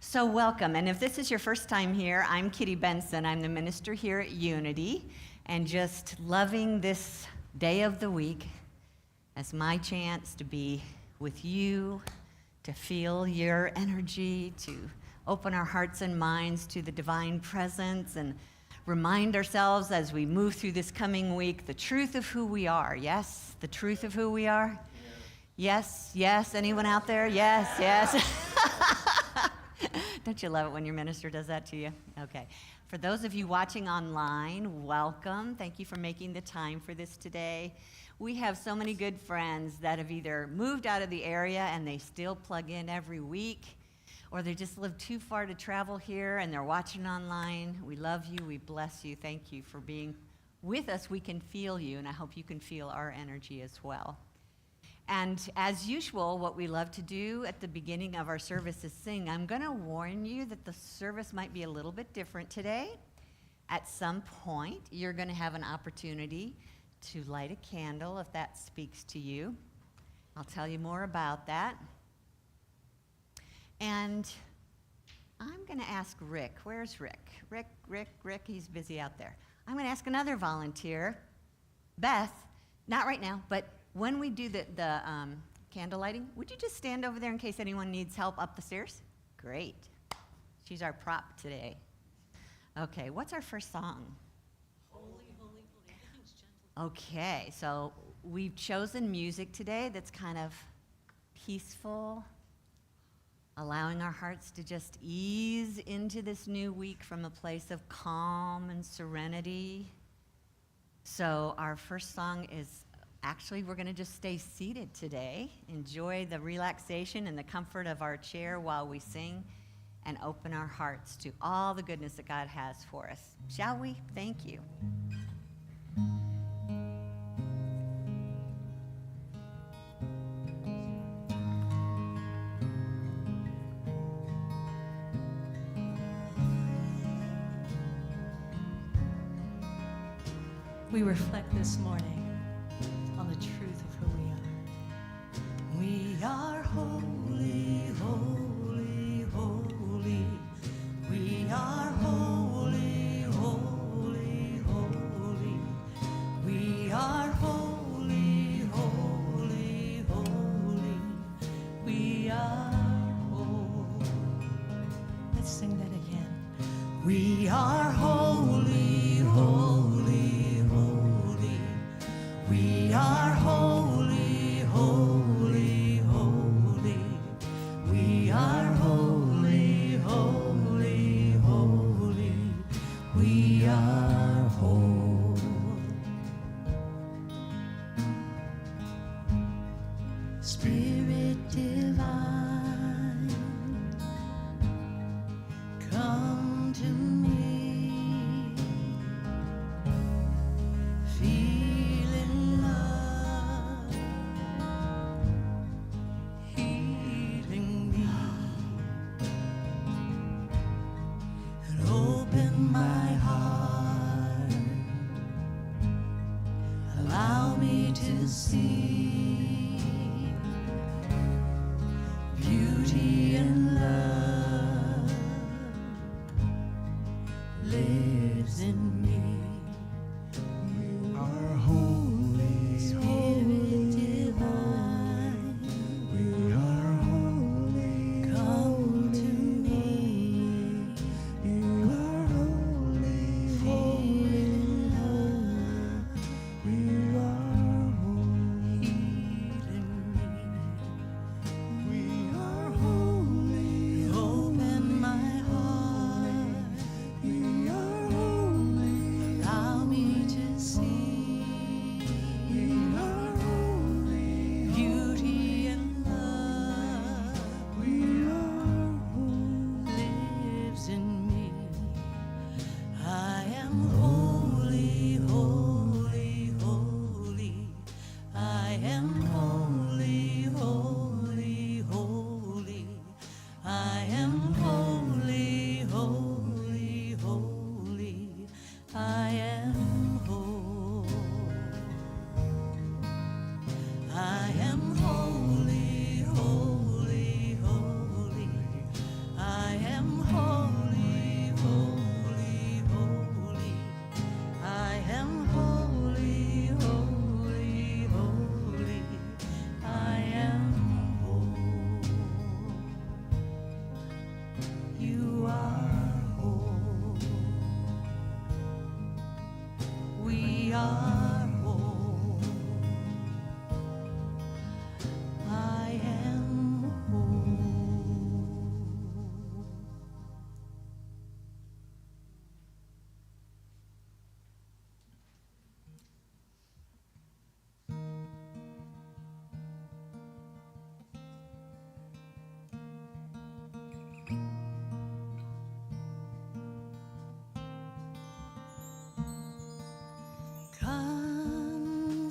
So welcome, and if this is your first time here, I'm Kity Benson. I'm the minister here at Unity, and just loving this day of the week as my chance to be with you, to feel your energy, to open our hearts and minds to the divine presence, and remind ourselves as we move through this coming week the truth of who we are. Yes, the truth of who we are. Yes, yes. Anyone out there? Yes, yes. Don't you love it when your minister does that to you? Okay. For those of you watching online, welcome. Thank you for making the time for this today. We have so many good friends that have either moved out of the area and they still plug in every week, or they just live too far to travel here and they're watching online. We love you. We bless you. Thank you for being with us. We can feel you, and I hope you can feel our energy as well. And as usual, what we love to do at the beginning of our service is sing. I'm going to warn you that the service might be a little bit different today. At some point, you're going to have an opportunity to light a candle if that speaks to you. I'll tell you more about that. And I'm going to ask Rick. Where's Rick? Rick, he's busy out there. I'm going to ask another volunteer, Beth, not right now, but when we do the candle lighting, would you just stand over there in case anyone needs help up the stairs? Great. She's our prop today. Okay, what's our first song? Holy, holy, holy. Everything's gentle. Okay, so we've chosen music today that's kind of peaceful, allowing our hearts to just ease into this new week from a place of calm and serenity. So our first song is, actually, we're going to just stay seated today, enjoy the relaxation and the comfort of our chair while we sing, and open our hearts to all the goodness that God has for us. Shall we? Thank you. We reflect this morning on the truth of who we are. We are holy, holy, holy. We are holy, holy, holy. We are holy, holy, holy. We are holy. Let's sing that again. We are holy, holy, holy. We are holy, holy, holy. We are holy, holy, holy. We are holy. Spirit divine, come to me.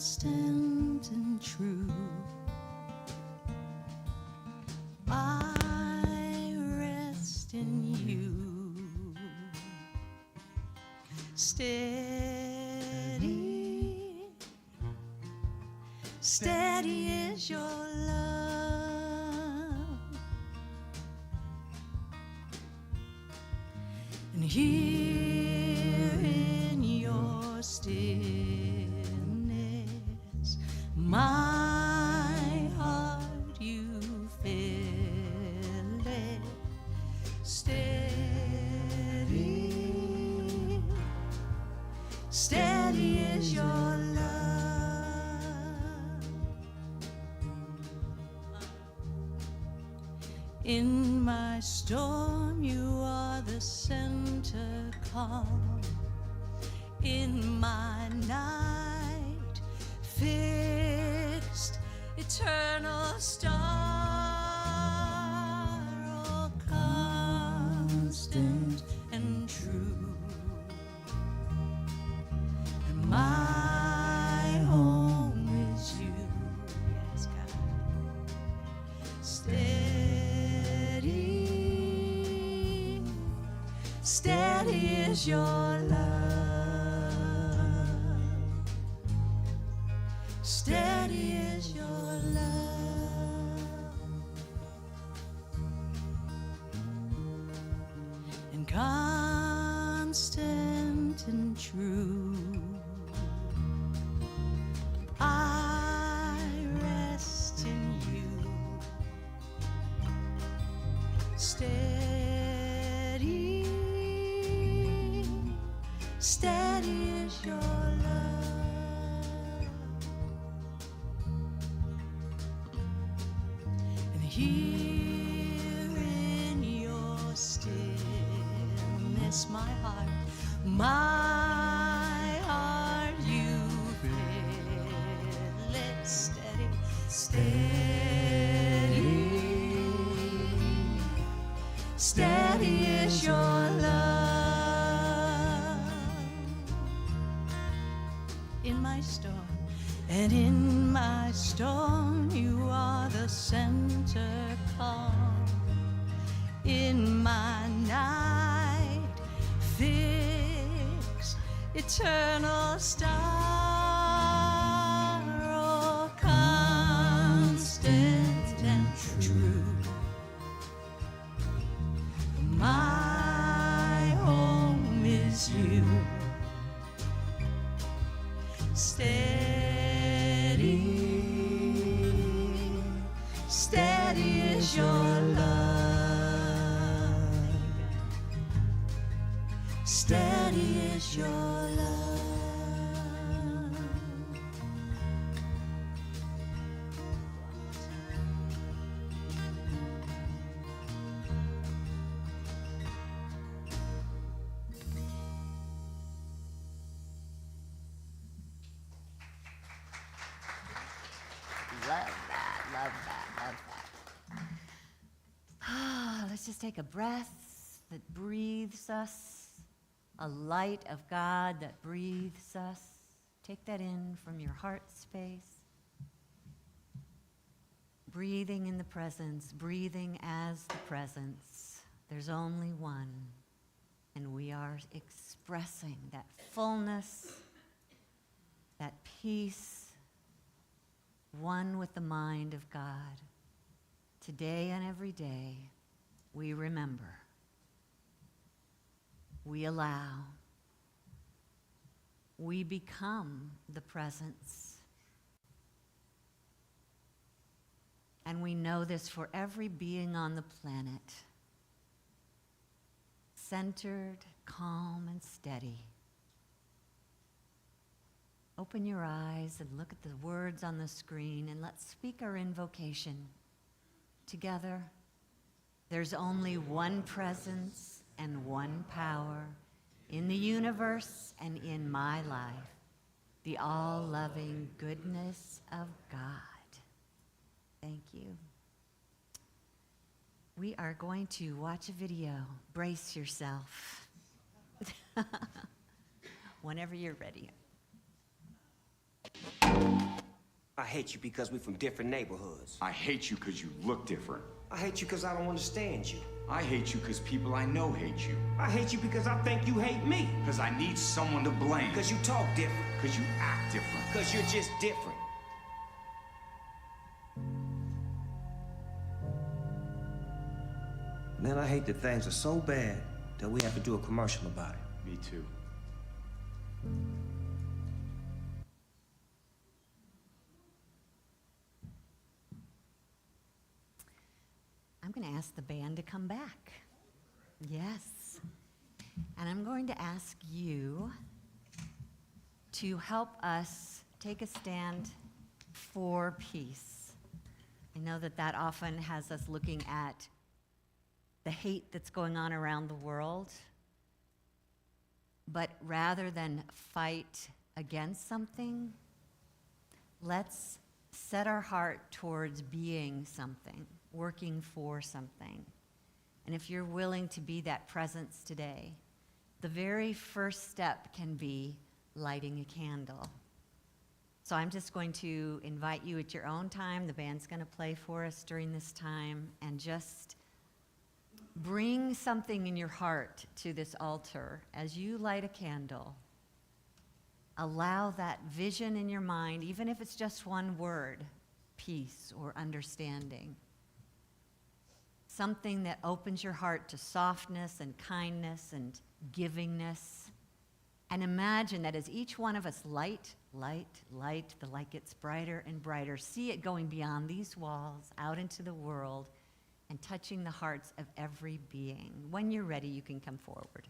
constant and true. I rest in you. Steady, steady is your love, and here in your stillness, my heart you fill it. Steady, steady is your love. In my storm, you are the center calm. In my night, fixed, eternal star, all constant and true. And my home is you, yes, God. Steady, steady is your love. Steady is your love. And constant and true. I rest in you. Steady, steady is your love. And here in your stillness, my heart you fill it. Steady, steady, steady is your love. In my storm, and in my storm, you are the center calm. In my night, fixed, eternal star, all constant and true. My home is you. Steady, steady is your love. Steady is your love. Love that, love that, love that. Let's just take a breath that breathes us, a light of God that breathes us. Take that in from your heart space. Breathing in the presence, breathing as the presence. There's only one, and we are expressing that fullness, that peace, one with the mind of God. Today and every day, we remember, we allow, we become the presence. And we know this for every being on the planet. Centered, calm, and steady. Open your eyes and look at the words on the screen, and let's speak our invocation together. There's only one presence and one power in the universe and in my life, the all-loving goodness of God. Thank you. We are going to watch a video. Brace yourself. Whenever you're ready. I hate you because we're from different neighborhoods. I hate you because you look different. I hate you because I don't understand you. I hate you because people I know hate you. I hate you because I think you hate me. Because I need someone to blame. Because you talk different. Because you act different. Because you're just different. Man, I hate that things are so bad that we have to do a commercial about it. Me too. I'm going to ask the band to come back. Yes. And I'm going to ask you to help us take a stand for peace. I know that that often has us looking at the hate that's going on around the world, but rather than fight against something, let's set our heart towards being something, working for something. And if you're willing to be that presence today, the very first step can be lighting a candle. So I'm just going to invite you at your own time. The band's going to play for us during this time, and just bring something in your heart to this altar. As you light a candle, allow that vision in your mind, even if it's just one word, peace or understanding. Something that opens your heart to softness and kindness and givingness. And imagine that as each one of us light, the light gets brighter and brighter. See it going beyond these walls, out into the world, and touching the hearts of every being. When you're ready, you can come forward.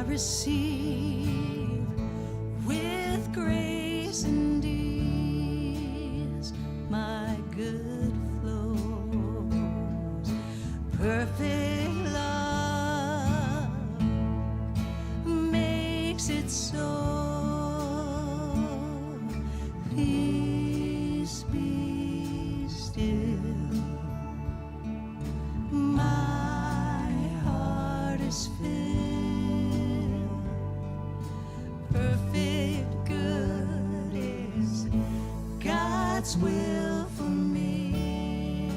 Receive with grace and ease, my good flows. Perfect love makes it so. Peace be still. My heart is filled. Perfect good is God's will for me.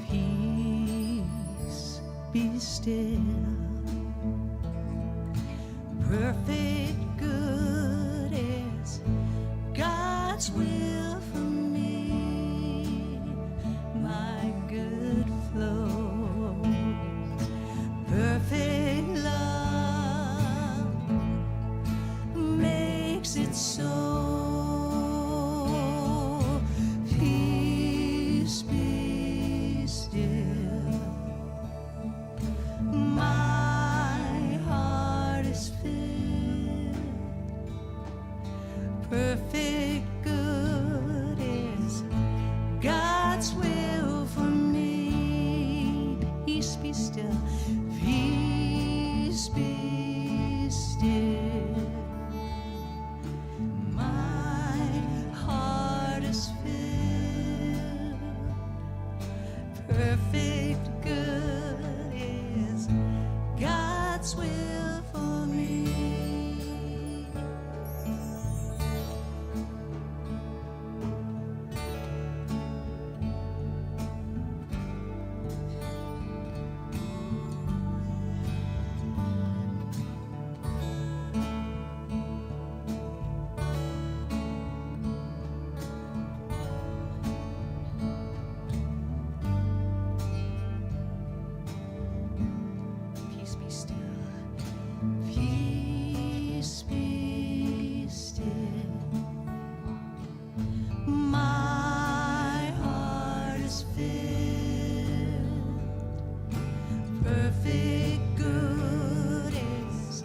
Peace be still. Perfect good is God's will for me, my good flow. its soul. Peace be still. My heart is filled. Perfect good is God's will for me. Peace be still. Peace be still. My heart is filled. Perfect good is God's will for me. Peace be still. Peace be still. My heart is filled. Perfect good is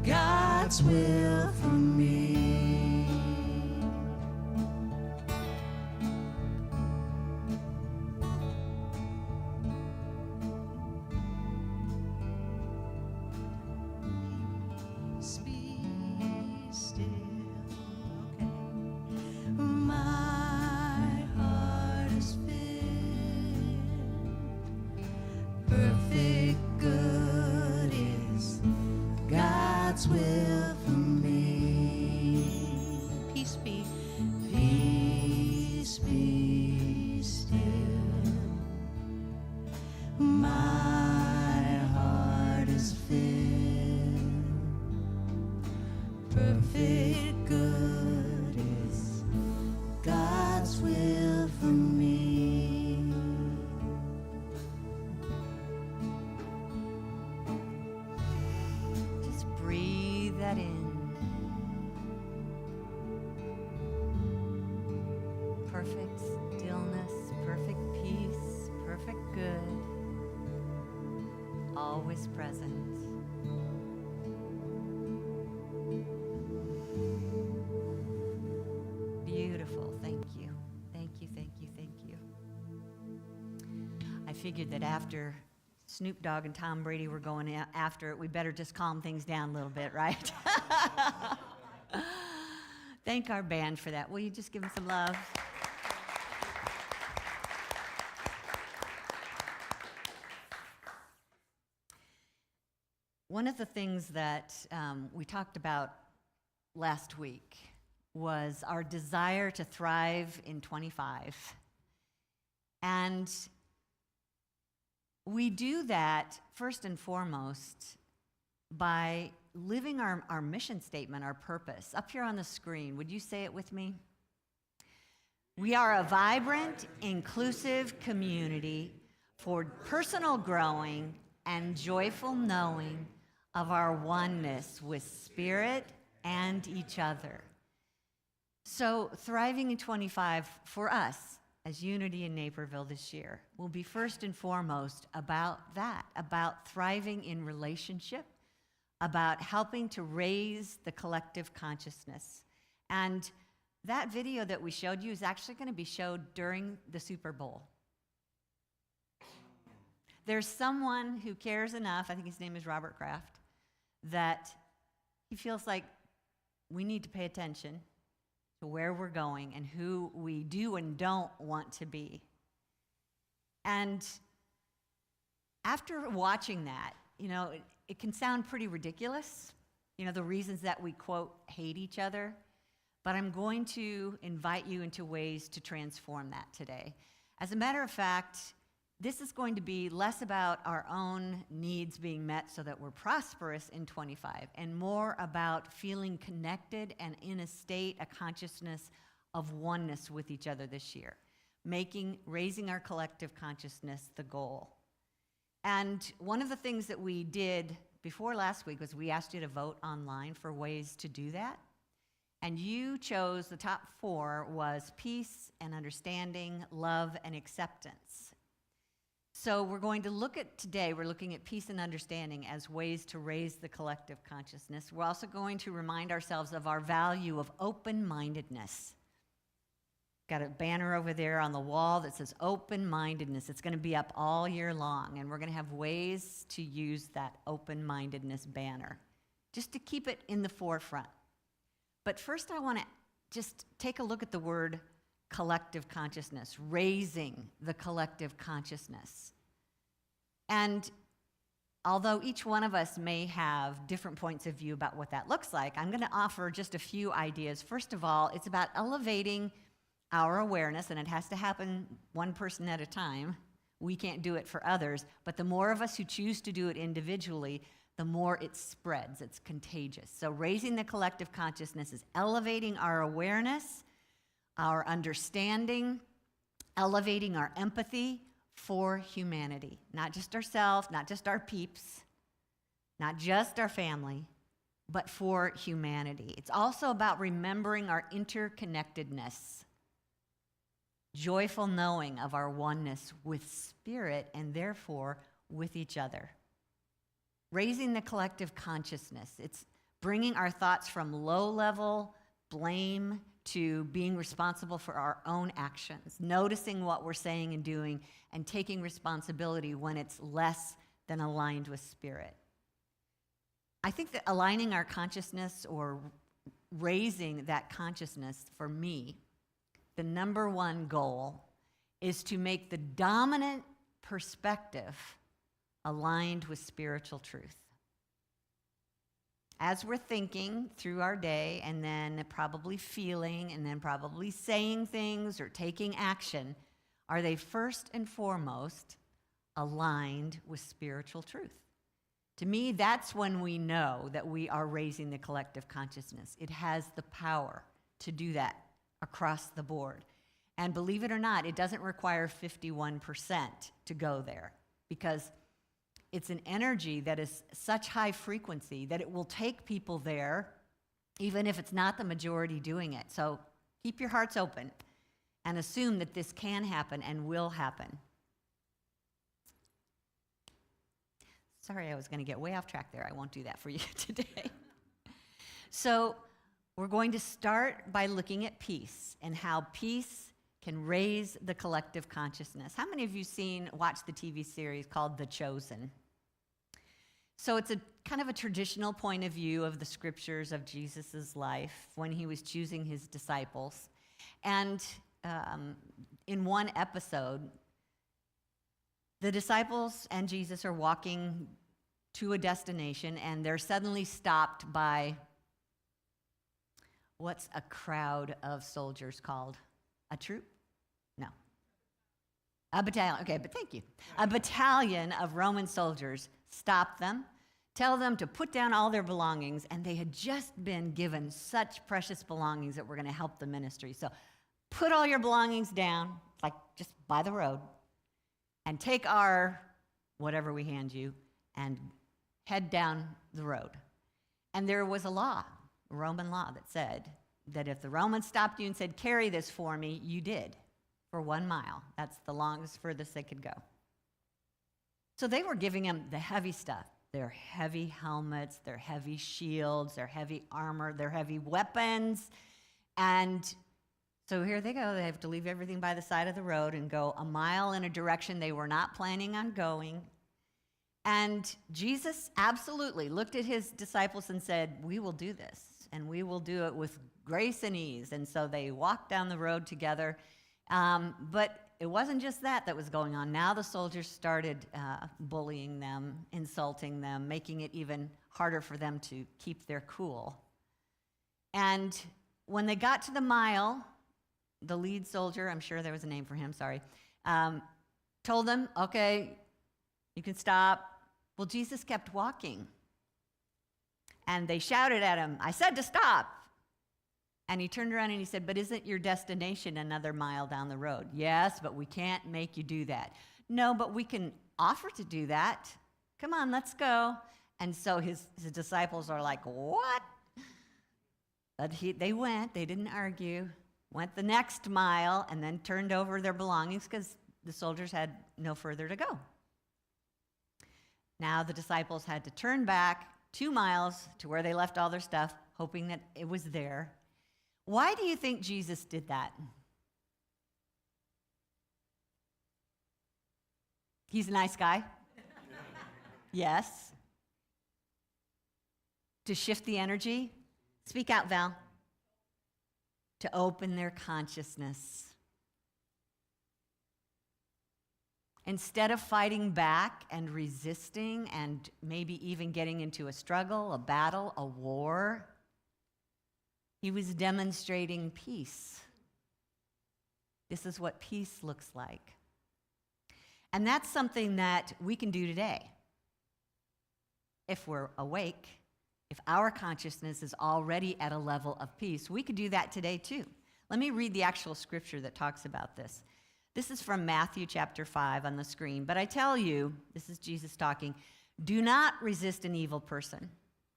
God's will for me. Peace be still. Okay. My heart is filled. Perfect good is God's will for me. Peace be still. My heart is filled. Perfect good is God's will for me. Just breathe that in. Perfect stillness, perfect peace, perfect good. Always present. Beautiful. Thank you. Thank you, thank you, thank you. I figured that after Snoop Dogg and Tom Brady were going after it, we better just calm things down a little bit, right? Thank our band for that. Will you just give them some love? One of the things that we talked about last week was our desire to thrive in 25. And we do that first and foremost by living our mission statement, our purpose. Up here on the screen, would you say it with me? We are a vibrant, inclusive community for personal growing and joyful knowing of our oneness with Spirit and each other. So thriving in 25 for us as Unity in Naperville this year will be first and foremost about that, about thriving in relationship, about helping to raise the collective consciousness. And that video that we showed you is actually going to be showed during the Super Bowl. There's someone who cares enough, I think his name is Robert Kraft, that he feels like we need to pay attention to where we're going and who we do and don't want to be. And after watching that, it can sound pretty ridiculous, the reasons that we, quote, hate each other, but I'm going to invite you into ways to transform that today. As a matter of fact, this is going to be less about our own needs being met so that we're prosperous in 25, and more about feeling connected and in a consciousness of oneness with each other this year, raising our collective consciousness the goal. And one of the things that we did before last week was we asked you to vote online for ways to do that. And you chose the top 4 was peace and understanding, love and acceptance. So we're going to look at today, we're looking at peace and understanding as ways to raise the collective consciousness. We're also going to remind ourselves of our value of open-mindedness. Got a banner over there on the wall that says open-mindedness. It's going to be up all year long, and we're going to have ways to use that open-mindedness banner, just to keep it in the forefront. But first I want to just take a look at the word collective consciousness, raising the collective consciousness. And although each one of us may have different points of view about what that looks like, I'm going to offer just a few ideas. First of all, it's about elevating our awareness, and it has to happen one person at a time. We can't do it for others, but the more of us who choose to do it individually, the more it spreads. It's contagious. So raising the collective consciousness is elevating our awareness, our understanding, elevating our empathy for humanity. Not just ourselves, not just our peeps, not just our family, but for humanity. It's also about remembering our interconnectedness, joyful knowing of our oneness with spirit and therefore with each other. Raising the collective consciousness. It's bringing our thoughts from low-level blame to being responsible for our own actions, noticing what we're saying and doing, and taking responsibility when it's less than aligned with spirit. I think that aligning our consciousness or raising that consciousness, for me, the number one goal is to make the dominant perspective aligned with spiritual truth. As we're thinking through our day and then probably feeling and then probably saying things or taking action, are they first and foremost aligned with spiritual truth? To me, that's when we know that we are raising the collective consciousness. It has the power to do that across the board. And believe it or not, it doesn't require 51% to go there, because it's an energy that is such high frequency that it will take people there, even if it's not the majority doing it. So keep your hearts open and assume that this can happen and will happen. Sorry, I was going to get way off track there. I won't do that for you today. So we're going to start by looking at peace and how peace can raise the collective consciousness. How many of you watched the TV series called The Chosen? So it's a kind of a traditional point of view of the scriptures of Jesus' life when he was choosing his disciples. And in one episode, the disciples and Jesus are walking to a destination, and they're suddenly stopped by what's a crowd of soldiers called? A troop? No. A battalion. Okay, but thank you. A battalion of Roman soldiers stop them, tell them to put down all their belongings, and they had just been given such precious belongings that were going to help the ministry. So put all your belongings down, like just by the road, and take our whatever we hand you and head down the road. And there was a law, a Roman law, that said that if the Romans stopped you and said, carry this for me, you did for 1 mile. That's the longest, furthest they could go. So they were giving them the heavy stuff, their heavy helmets, their heavy shields, their heavy armor, their heavy weapons. And so here they go. They have to leave everything by the side of the road and go a mile in a direction they were not planning on going. And Jesus absolutely looked at his disciples and said, we will do this, and we will do it with grace and ease. And so they walked down the road together. But it wasn't just that was going on. Now the soldiers started bullying them, insulting them, making it even harder for them to keep their cool. And when they got to the mile, the lead soldier, I'm sure there was a name for him, sorry, told them, okay, you can stop. Well, Jesus kept walking. And they shouted at him, I said to stop. And he turned around and he said, but isn't your destination another mile down the road? Yes, but we can't make you do that. No, but we can offer to do that. Come on, let's go. And so his disciples are like, what? But they went, they didn't argue, went the next mile, and then turned over their belongings because the soldiers had no further to go. Now the disciples had to turn back 2 miles to where they left all their stuff, hoping that it was there. Why do you think Jesus did that? He's a nice guy. Yes. To shift the energy? Speak out, Val. To open their consciousness. Instead of fighting back and resisting and maybe even getting into a struggle, a battle, a war, he was demonstrating peace. This is what peace looks like. And that's something that we can do today. If we're awake, if our consciousness is already at a level of peace, we could do that today too. Let me read the actual scripture that talks about this. This is from Matthew chapter 5 on the screen. But I tell you, this is Jesus talking, do not resist an evil person.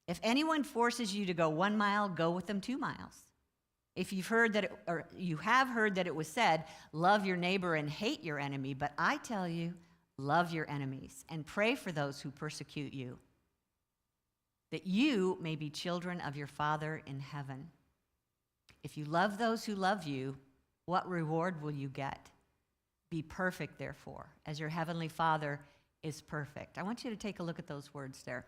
If anyone forces you to go 1 mile, go with them 2 miles. If you have heard that it was said, love your neighbor and hate your enemy, but I tell you, love your enemies and pray for those who persecute you, that you may be children of your Father in heaven. If you love those who love you, what reward will you get? Be perfect, therefore, as your heavenly Father is perfect. I want you to take a look at those words there.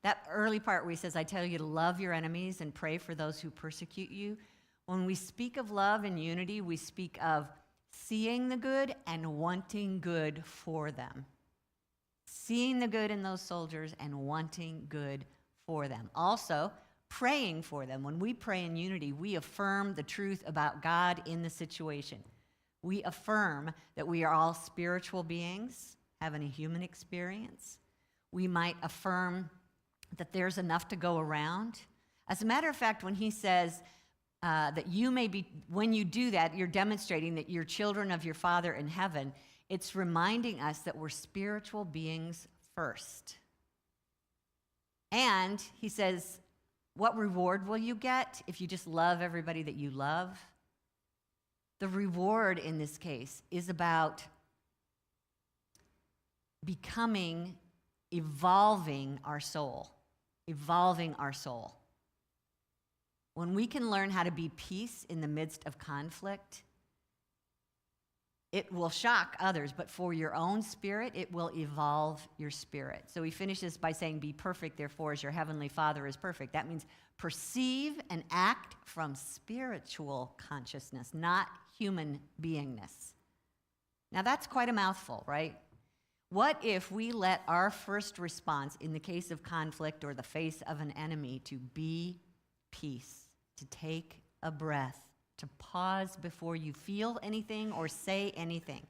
That early part where he says, I tell you to love your enemies and pray for those who persecute you. When we speak of love and unity, we speak of seeing the good and wanting good for them. Seeing the good in those soldiers and wanting good for them. Also, praying for them. When we pray in unity, we affirm the truth about God in the situation. We affirm that we are all spiritual beings having a human experience. We might affirm that there's enough to go around. As a matter of fact, when he says that you may be, when you do that, you're demonstrating that you're children of your Father in heaven. It's reminding us that we're spiritual beings first. And he says, what reward will you get if you just love everybody that you love? The reward in this case is about becoming, evolving our soul. Evolving our soul. When we can learn how to be peace in the midst of conflict, it will shock others, but for your own spirit, it will evolve your spirit. So he finishes by saying, be perfect, therefore, as your heavenly Father is perfect. That means perceive and act from spiritual consciousness, not human beingness. Now, that's quite a mouthful, right? What if we let our first response in the case of conflict or the face of an enemy to be peace, to take a breath, to pause before you feel anything or say anything.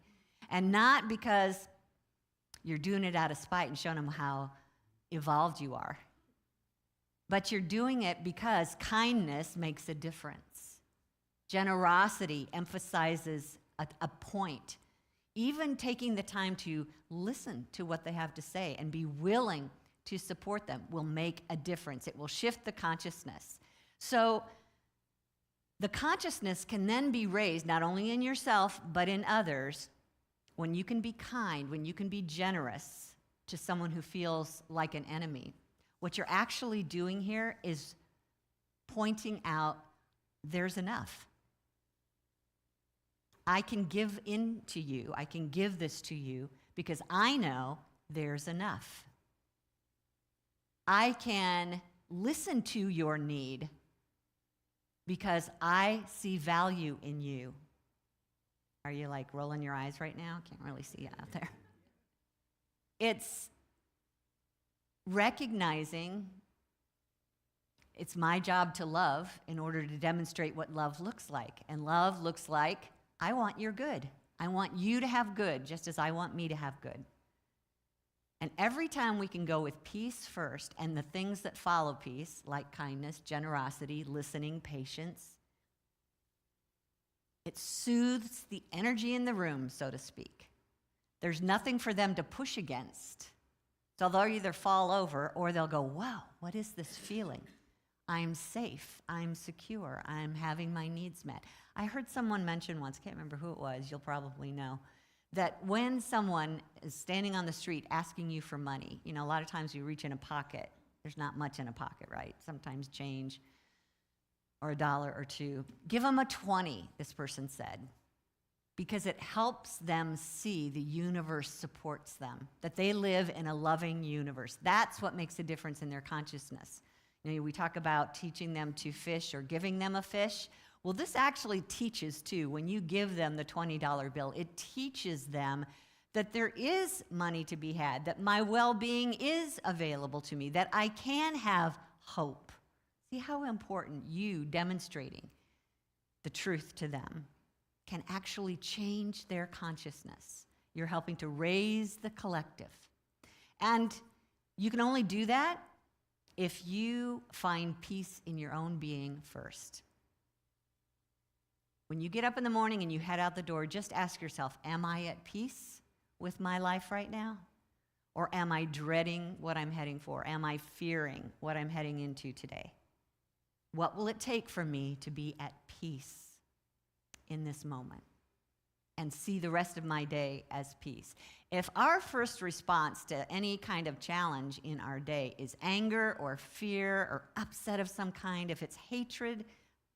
And not because you're doing it out of spite and showing them how evolved you are, but you're doing it because kindness makes a difference. Generosity emphasizes a point. Even taking the time to listen to what they have to say and be willing to support them will make a difference. It will shift the consciousness. So the consciousness can then be raised not only in yourself, but in others when you can be kind, when you can be generous to someone who feels like an enemy. What you're actually doing here is pointing out there's enough. I can give in to you. I can give this to you because I know there's enough. I can listen to your need because I see value in you. Are you like rolling your eyes right now? Can't really see you out there. It's recognizing it's my job to love in order to demonstrate what love looks like. And love looks like, I want your good. I want you to have good just as I want me to have good. And every time we can go with peace first and the things that follow peace, like kindness, generosity, listening, patience, it soothes the energy in the room, so to speak. There's nothing for them to push against. So they'll either fall over or they'll go, wow, what is this feeling? I'm safe, I'm secure, I'm having my needs met. I heard someone mention once, I can't remember who it was, you'll probably know, that when someone is standing on the street asking you for money, you know, a lot of times you reach in a pocket, there's not much in a pocket, right? Sometimes change or $1 or $2. Give them a 20, this person said, because it helps them see the universe supports them, that they live in a loving universe. That's what makes a difference in their consciousness. You know, we talk about teaching them to fish or giving them a fish. Well, this actually teaches, too, when you give them the $20 bill, it teaches them that there is money to be had, that my well-being is available to me, that I can have hope. See how important you demonstrating the truth to them can actually change their consciousness. You're helping to raise the collective. And you can only do that if you find peace in your own being first. When you get up in the morning and you head out the door, just ask yourself, am I at peace with my life right now? Or am I dreading what I'm heading for? Am I fearing what I'm heading into today? What will it take for me to be at peace in this moment and see the rest of my day as peace? If our first response to any kind of challenge in our day is anger or fear or upset of some kind, if it's hatred,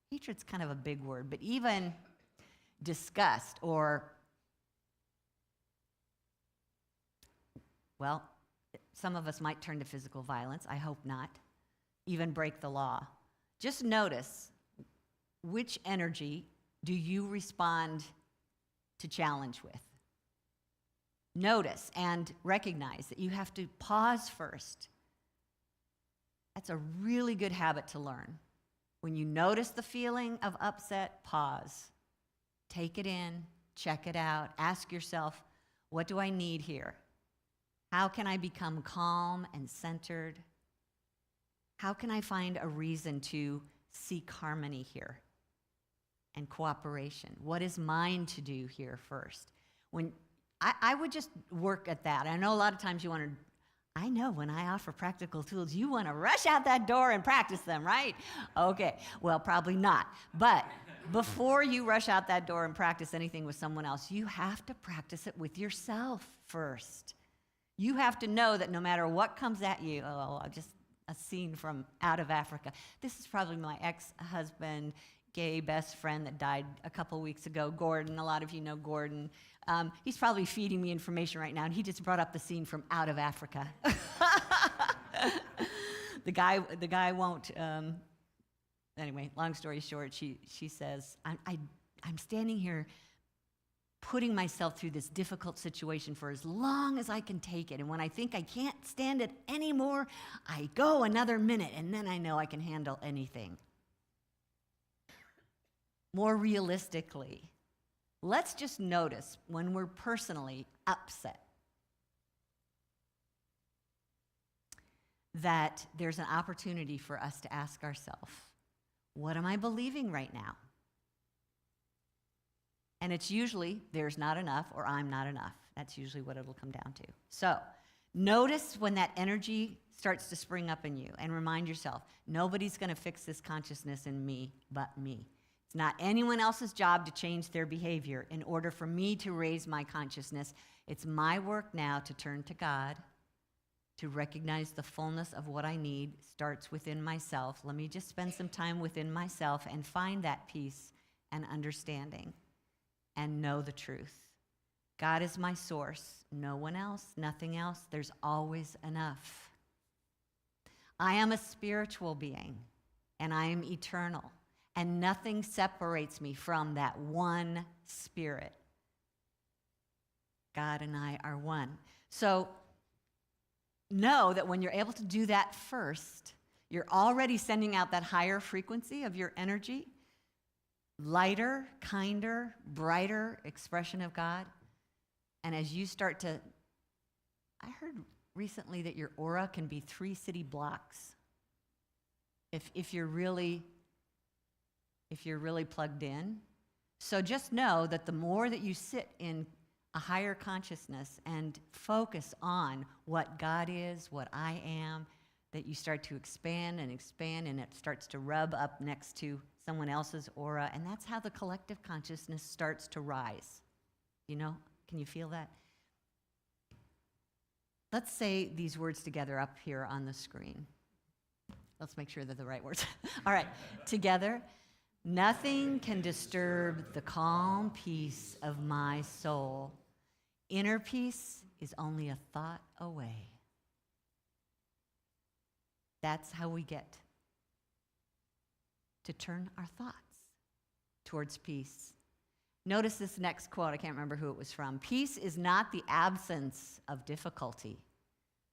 hatred's kind of a big word, but even disgust or, well, some of us might turn to physical violence. I hope not. Even break the law. Just notice which energy do you respond to challenge with. Notice and recognize that you have to pause first. That's a really good habit to learn. When you notice the feeling of upset, pause. Take it in, check it out, ask yourself, what do I need here? How can I become calm and centered? How can I find a reason to seek harmony here and cooperation? What is mine to do here first? When I would just work at that. I know a lot of times you want to, I know when I offer practical tools, you want to rush out that door and practice them, right? Okay, well, probably not. But before you rush out that door and practice anything with someone else, you have to practice it with yourself first. You have to know that no matter what comes at you, just a scene from Out of Africa. This is probably my ex-husband, gay best friend that died a couple weeks ago, Gordon. A lot of you know Gordon. He's probably feeding me information right now, and he just brought up the scene from Out of Africa. The guy won't. Anyway, long story short, she says, I'm standing here putting myself through this difficult situation for as long as I can take it. And when I think I can't stand it anymore, I go another minute, and then I know I can handle anything. More realistically, let's just notice when we're personally upset that there's an opportunity for us to ask ourselves, what am I believing right now? And it's usually, there's not enough or I'm not enough. That's usually what it'll come down to. So notice when that energy starts to spring up in you and remind yourself, nobody's going to fix this consciousness in me but me. It's not anyone else's job to change their behavior in order for me to raise my consciousness. It's my work now to turn to God, to recognize the fullness of what I need starts within myself. Let me just spend some time within myself and find that peace and understanding and know the truth. God is my source. No one else, nothing else. There's always enough. I am a spiritual being, and I am eternal, and nothing separates me from that one spirit. God and I are one. So know that when you're able to do that first, you're already sending out that higher frequency of your energy, lighter, kinder, brighter expression of God. And as you start to, I heard recently that your aura can be 3 city blocks. If you're really plugged in. So just know that the more that you sit in a higher consciousness and focus on what God is, what I am, that you start to expand, and it starts to rub up next to someone else's aura, and that's how the collective consciousness starts to rise. You know, can you feel that? Let's say these words together up here on the screen. Let's make sure they're the right words. All right, together. Nothing can disturb the calm peace of my soul. Inner peace is only a thought away. That's how we get to turn our thoughts towards peace. Notice this next quote. I can't remember who it was from. Peace is not the absence of difficulty,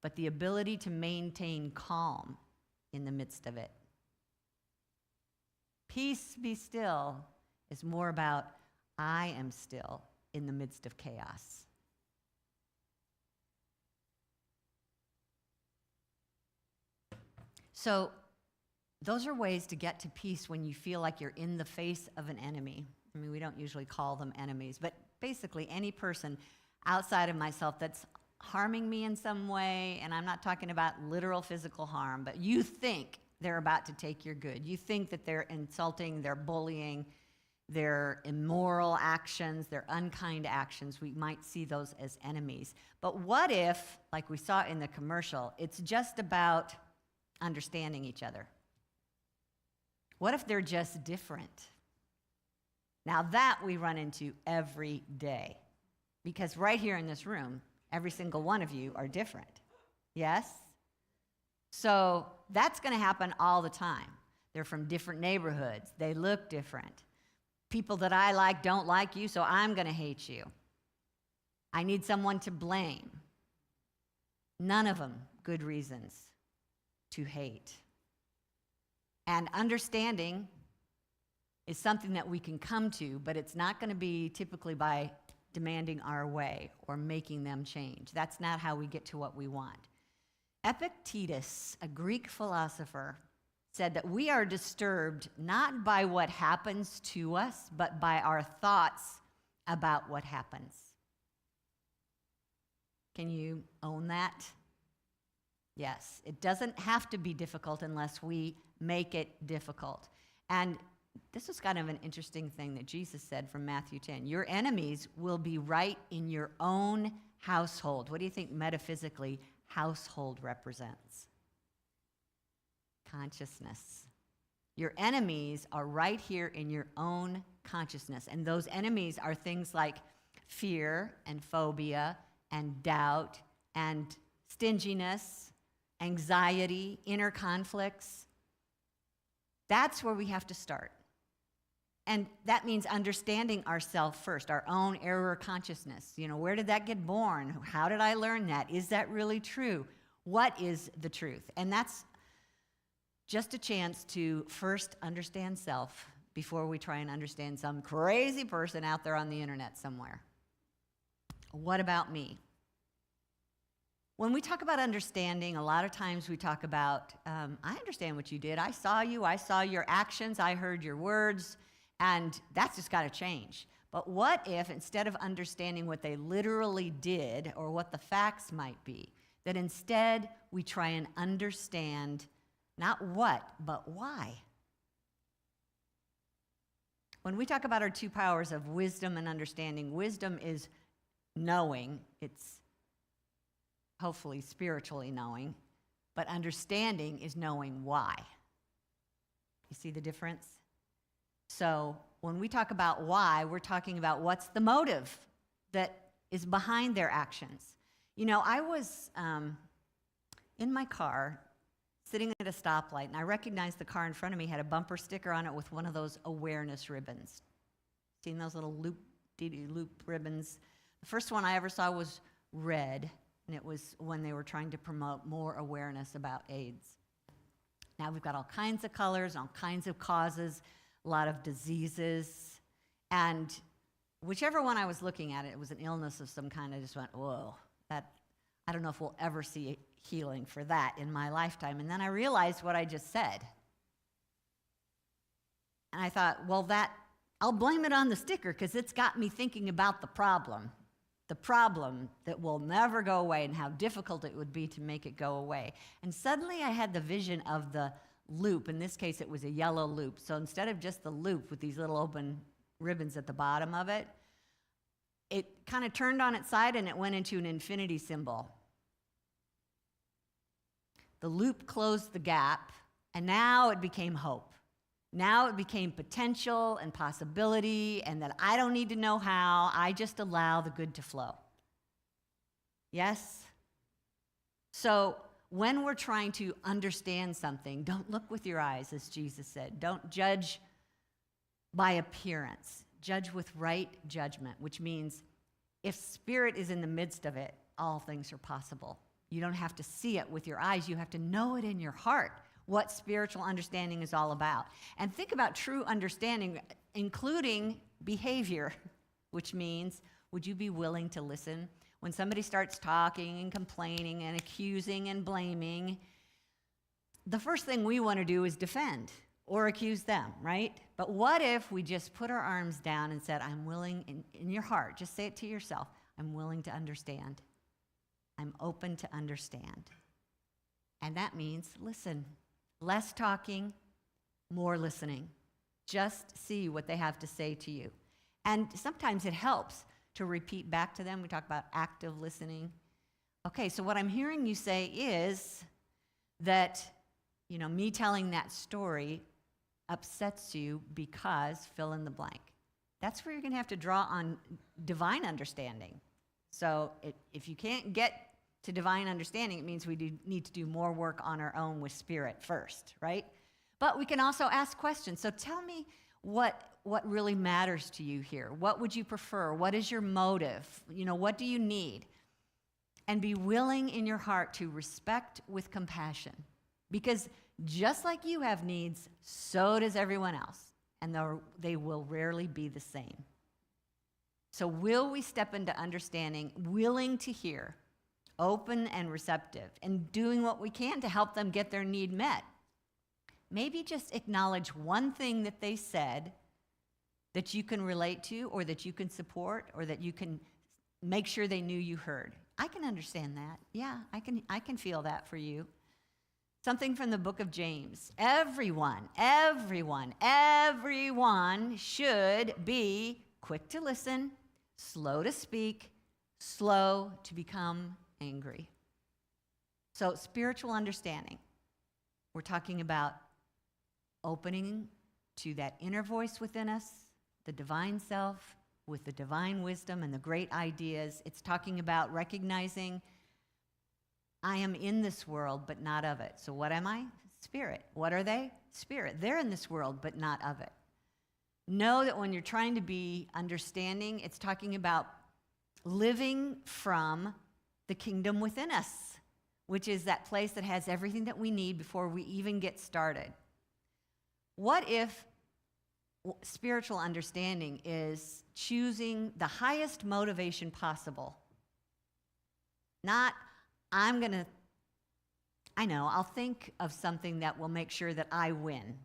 but the ability to maintain calm in the midst of it. Peace, be still, is more about I am still in the midst of chaos. So those are ways to get to peace when you feel like you're in the face of an enemy. I mean, we don't usually call them enemies, but basically any person outside of myself that's harming me in some way, and I'm not talking about literal physical harm, but you think they're about to take your good. You think that they're insulting, they're bullying, their immoral actions, their unkind actions. We might see those as enemies. But what if, like we saw in the commercial, it's just about understanding each other? What if they're just different? Now that we run into every day, because right here in this room, every single one of you are different. Yes? So that's going to happen all the time. They're from different neighborhoods. They look different. People that I like don't like you, so I'm going to hate you. I need someone to blame. None of them good reasons to hate. And understanding is something that we can come to, but it's not going to be typically by demanding our way or making them change. That's not how we get to what we want. Epictetus, a Greek philosopher, said that we are disturbed not by what happens to us, but by our thoughts about what happens. Can you own that? Yes, it doesn't have to be difficult unless we make it difficult. And this was kind of an interesting thing that Jesus said from Matthew 10. Your enemies will be right in your own household. What do you think metaphysically household represents? Consciousness. Your enemies are right here in your own consciousness. And those enemies are things like fear and phobia and doubt and stinginess, anxiety, inner conflicts. That's where we have to start. And that means understanding ourselves first, our own error consciousness. You know, where did that get born? How did I learn that? Is that really true? What is the truth? And that's just a chance to first understand self before we try and understand some crazy person out there on the internet somewhere. What about me? When we talk about understanding, a lot of times we talk about, I understand what you did. I saw you. I saw your actions. I heard your words. And that's just got to change. But what if instead of understanding what they literally did or what the facts might be, that instead we try and understand not what, but why? When we talk about our two powers of wisdom and understanding, wisdom is knowing. It's hopefully spiritually knowing. But understanding is knowing why. You see the difference? So when we talk about why, we're talking about what's the motive that is behind their actions. You know, I was in my car sitting at a stoplight, and I recognized the car in front of me had a bumper sticker on it with one of those awareness ribbons. Seen those little loop ribbons? The first one I ever saw was red, and it was when they were trying to promote more awareness about AIDS. Now we've got all kinds of colors, all kinds of causes, a lot of diseases, and whichever one I was looking at, it was an illness of some kind. I just went, whoa, I don't know if we'll ever see healing for that in my lifetime. And then I realized what I just said. And I thought, well, I'll blame it on the sticker because it's got me thinking about the problem. the problem that will never go away and how difficult it would be to make it go away. And suddenly I had the vision of the loop. In this case, it was a yellow loop. So instead of just the loop with these little open ribbons at the bottom of it, it kind of turned on its side and it went into an infinity symbol. The loop closed the gap, and now it became hope. Now it became potential and possibility, and that I don't need to know how, I just allow the good to flow. Yes? So when we're trying to understand something, don't look with your eyes, as Jesus said. Don't judge by appearance. Judge with right judgment, which means if spirit is in the midst of it, all things are possible. You don't have to see it with your eyes. You have to know it in your heart, what spiritual understanding is all about. And think about true understanding, including behavior, which means, would you be willing to listen? When somebody starts talking and complaining and accusing and blaming, the first thing we want to do is defend or accuse them, right? But what if we just put our arms down and said, I'm willing, in your heart, just say it to yourself, I'm willing to understand. I'm open to understand. And that means listen. Less talking, more listening. Just see what they have to say to you. And sometimes it helps to repeat back to them. We talk about active listening. Okay, so what I'm hearing you say is that, me telling that story upsets you because fill in the blank. That's where you're going to have to draw on divine understanding. So if you can't get to divine understanding, it means we need to do more work on our own with spirit first, right? But we can also ask questions. So tell me what really matters to you here. What would you prefer? What is your motive? What do you need? And be willing in your heart to respect with compassion. Because just like you have needs, so does everyone else. And they will rarely be the same. So will we step into understanding, willing to hear, open and receptive, and doing what we can to help them get their need met? Maybe just acknowledge one thing that they said that you can relate to, or that you can support, or that you can make sure they knew you heard. I can understand that. Yeah, I can feel that for you. Something from the book of James. Everyone should be quick to listen, slow to speak, slow to become angry. So spiritual understanding. We're talking about opening to that inner voice within us, the divine self with the divine wisdom and the great ideas. It's talking about recognizing I am in this world, but not of it. So what am I? Spirit. What are they? Spirit. They're in this world, but not of it. Know that when you're trying to be understanding, it's talking about living from the kingdom within us, which is that place that has everything that we need before we even get started. What if spiritual understanding is choosing the highest motivation possible? Not, I'll think of something that will make sure that I win.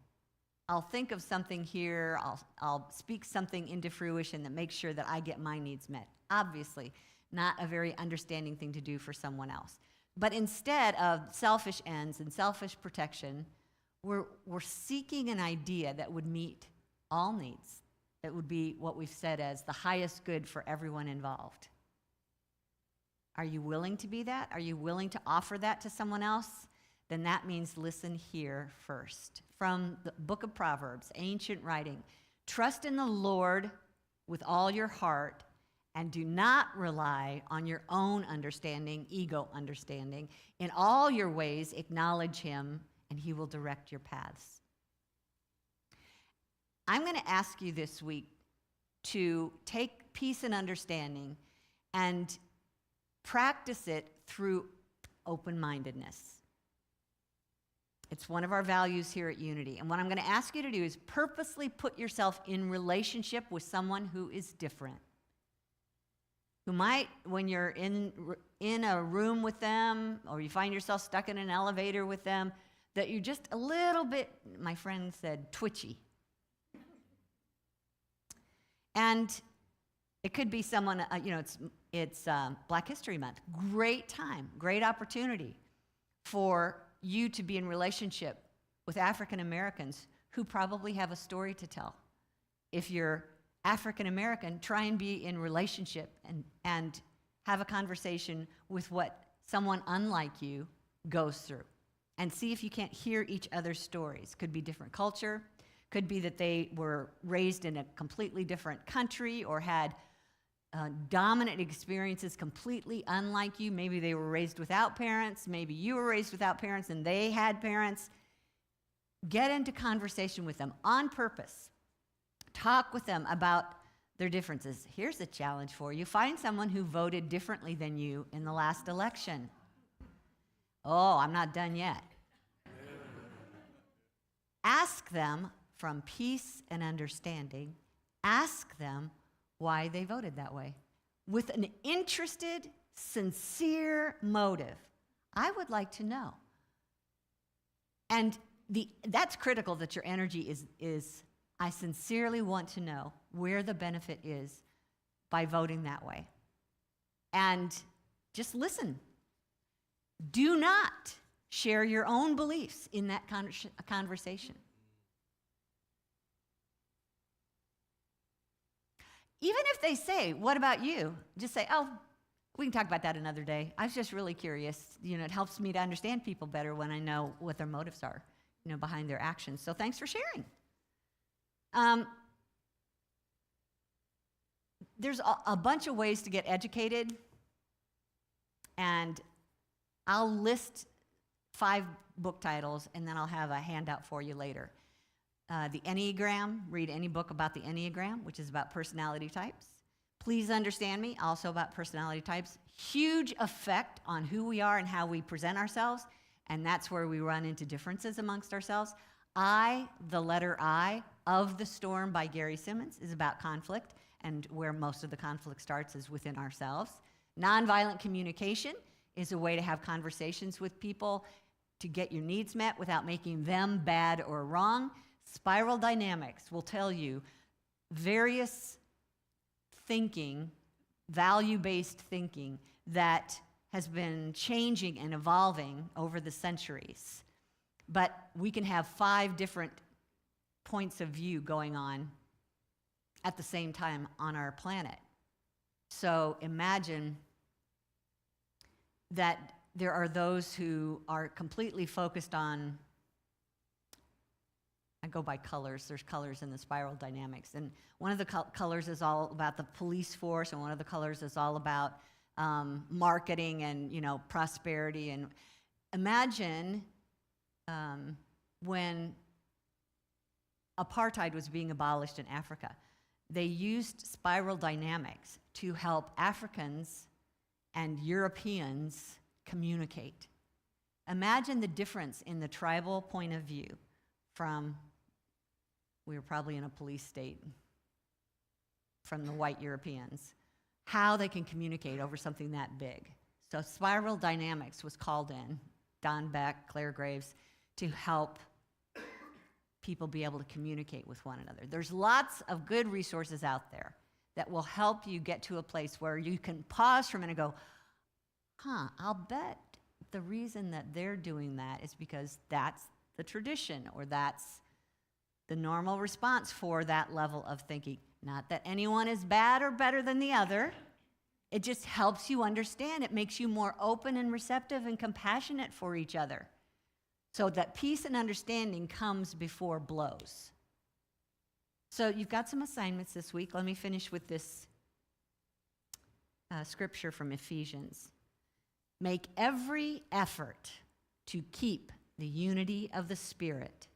I'll think of something here, I'll speak something into fruition that makes sure that I get my needs met. Obviously, not a very understanding thing to do for someone else. But instead of selfish ends and selfish protection, we're seeking an idea that would meet all needs. That would be what we've said as the highest good for everyone involved. Are you willing to be that? Are you willing to offer that to someone else? Then that means listen here first. From the book of Proverbs, ancient writing, trust in the Lord with all your heart and do not rely on your own understanding, ego understanding. In all your ways, acknowledge him and he will direct your paths. I'm going to ask you this week to take peace and understanding and practice it through open-mindedness. It's one of our values here at Unity. And what I'm going to ask you to do is purposely put yourself in relationship with someone who is different. Who might, when you're in a room with them, or you find yourself stuck in an elevator with them, that you're just a little bit, my friend said, twitchy. And it could be someone, It's Black History Month. Great time, great opportunity for you to be in relationship with African Americans who probably have a story to tell. If you're African American, try and be in relationship and have a conversation with what someone unlike you goes through. And see if you can't hear each other's stories. Could be different culture, could be that they were raised in a completely different country or had dominant experiences completely unlike you. Maybe they were raised without parents, maybe you were raised without parents and they had parents. Get into conversation with them on purpose. Talk with them about their differences. Here's a challenge for you. Find someone who voted differently than you in the last election. Oh, I'm not done yet. Ask them from peace and understanding, ask them why they voted that way with an interested, sincere motive. I would like to know. And that's critical that your energy is I sincerely want to know where the benefit is by voting that way. And just listen. Do not share your own beliefs in that conversation. Even if they say, what about you? Just say, oh, we can talk about that another day. I was just really curious. It helps me to understand people better when I know what their motives are, behind their actions. So thanks for sharing. There's a bunch of ways to get educated, and I'll list 5 book titles, and then I'll have a handout for you later. The Enneagram, read any book about the Enneagram, which is about personality types. Please Understand Me, also about personality types. Huge effect on who we are and how we present ourselves, and that's where we run into differences amongst ourselves. I, the letter I, Of the Storm by Gary Simmons, is about conflict, and where most of the conflict starts is within ourselves. Nonviolent communication is a way to have conversations with people to get your needs met without making them bad or wrong. Spiral dynamics will tell you various thinking, value-based thinking that has been changing and evolving over the centuries. But we can have 5 different points of view going on at the same time on our planet. So imagine that there are those who are completely focused on, I go by colors, there's colors in the spiral dynamics, and one of the colors is all about the police force, and one of the colors is all about marketing and prosperity. And imagine when apartheid was being abolished in Africa, they used spiral dynamics to help Africans and Europeans communicate. Imagine the difference in the tribal point of view from, we were probably in a police state, from the white Europeans, how they can communicate over something that big. So spiral dynamics was called in, Don Beck, Claire Graves, to help people be able to communicate with one another. There's lots of good resources out there that will help you get to a place where you can pause for a minute and go, I'll bet the reason that they're doing that is because that's the tradition, or that's the normal response for that level of thinking. Not that anyone is bad or better than the other. It just helps you understand. It makes you more open and receptive and compassionate for each other, so that peace and understanding comes before blows. So you've got some assignments this week. Let me finish with this scripture from Ephesians. Make every effort to keep the unity of the Spirit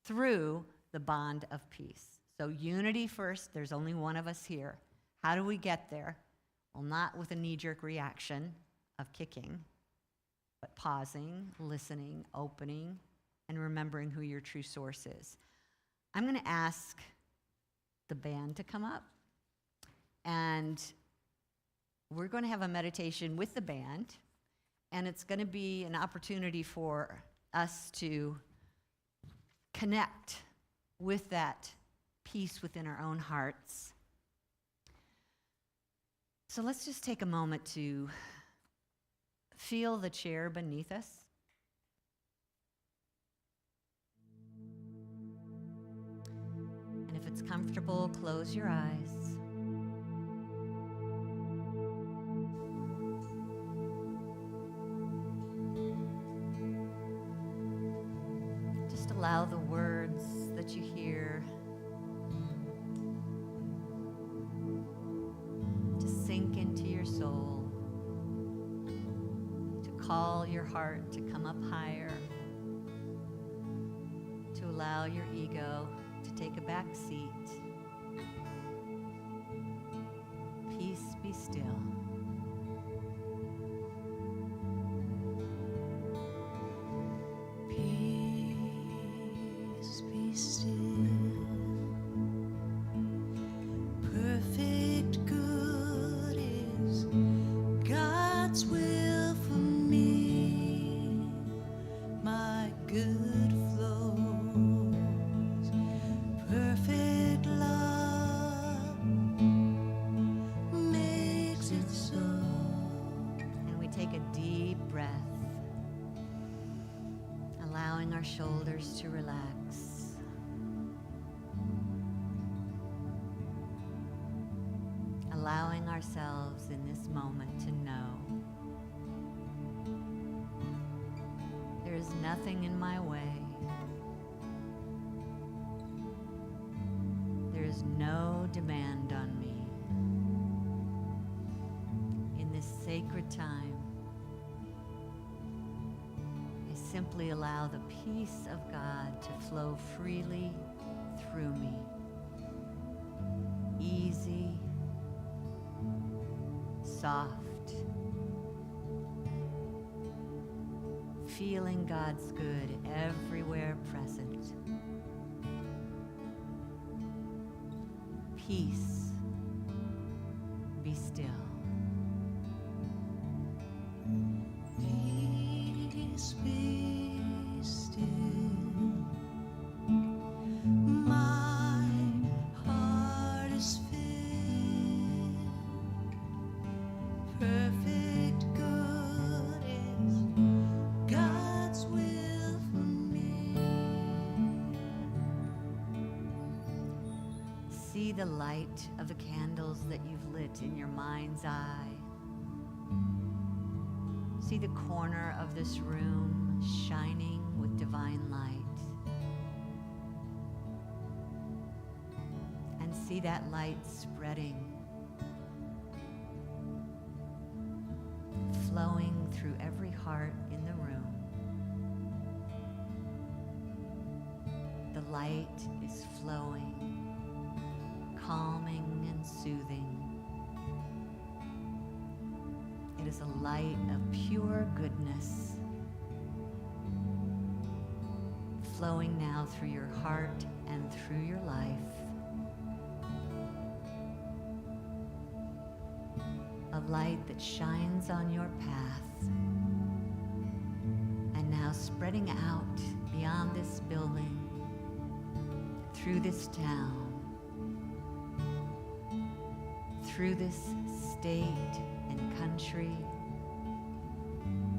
through the bond of peace. So unity first. There's only one of us here. How do we get there? Well, not with a knee-jerk reaction of kicking, but pausing, listening, opening, and remembering who your true source is. I'm going to ask the band to come up, and we're going to have a meditation with the band, and it's going to be an opportunity for us to connect with that peace within our own hearts. So let's just take a moment to feel the chair beneath us. And if it's comfortable, close your eyes. Just allow the words that you hear to sink into your soul, to call your heart to come up higher, to allow your ego to take a back seat. Peace be still. Peace be still. Perfect good is God's will for me. My good flows. Perfect love makes it so. And we take a deep breath, allowing our shoulders to relax. Allowing ourselves in this moment to know there is nothing in my way. There is no demand on me. In this sacred time, I simply allow the peace of God to flow freely through me. Easy, soft, feeling God's good everywhere present. Peace, be still. Peace be still. My heart is filled. Perfect good is God's will for me. See the light of the candles that you've lit in your mind's eye. See the corner of this room shining with divine light. And see that light spreading, flowing through every heart in the room. The light is flowing, calming and soothing. It is a light of pure goodness, flowing now through your heart and through your life. A light that shines on your path, and now spreading out beyond this building, through this town, through this state and country,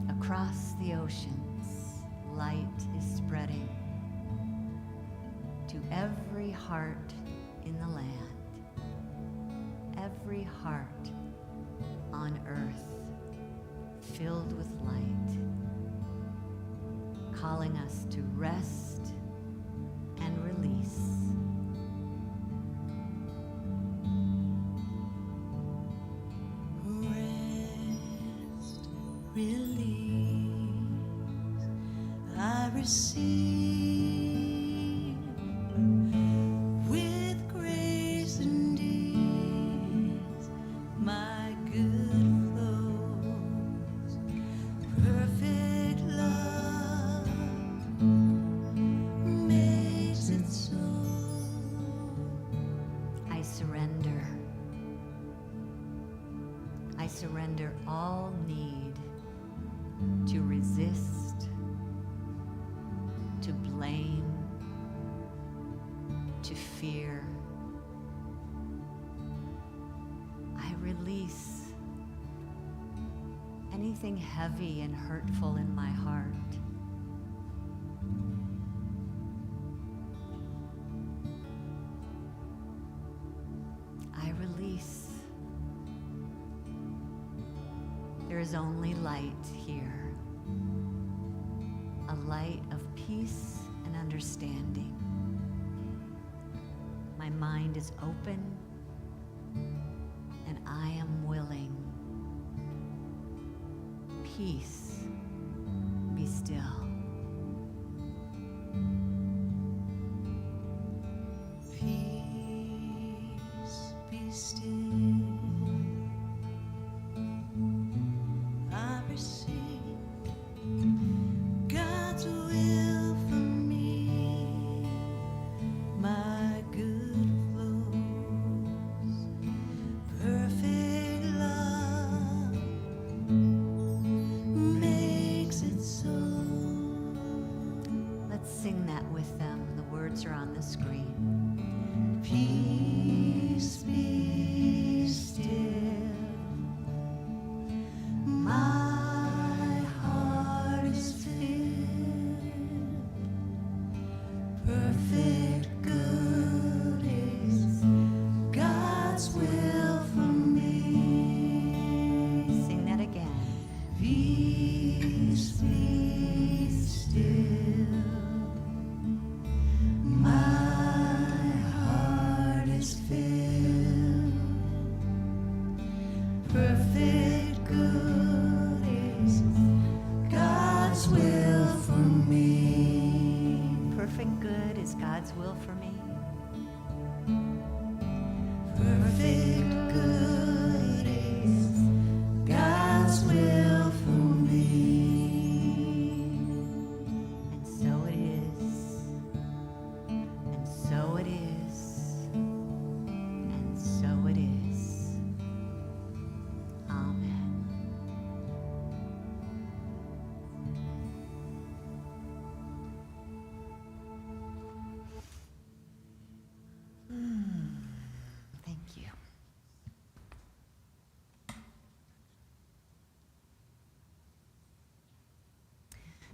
across the oceans. Light is spreading to every heart in the land, every heart on earth filled with light, calling us to rest and release. Rest, release, I receive with grace and ease. My good flows, perfect love makes it so. I surrender. I surrender all need to resist, to blame, to fear. I release anything heavy and hurtful in my heart. I release. There is only light here, a light of peace and understanding. My mind is open, and I am willing. Peace, be still. Peace, be still. I receive God's will for me. My good flows, perfect love makes it so. Let's sing that with them. The words are on the screen. Peace, be still. My heart is filled. Perfect good is God's will for me. Sing that again. Peace, be still. My heart is filled. Perfect good is God's will for me. Perfect good is God's will for me. Perfect good is God's will for me. And so it is. And so it is. And so it is. Amen. Thank you.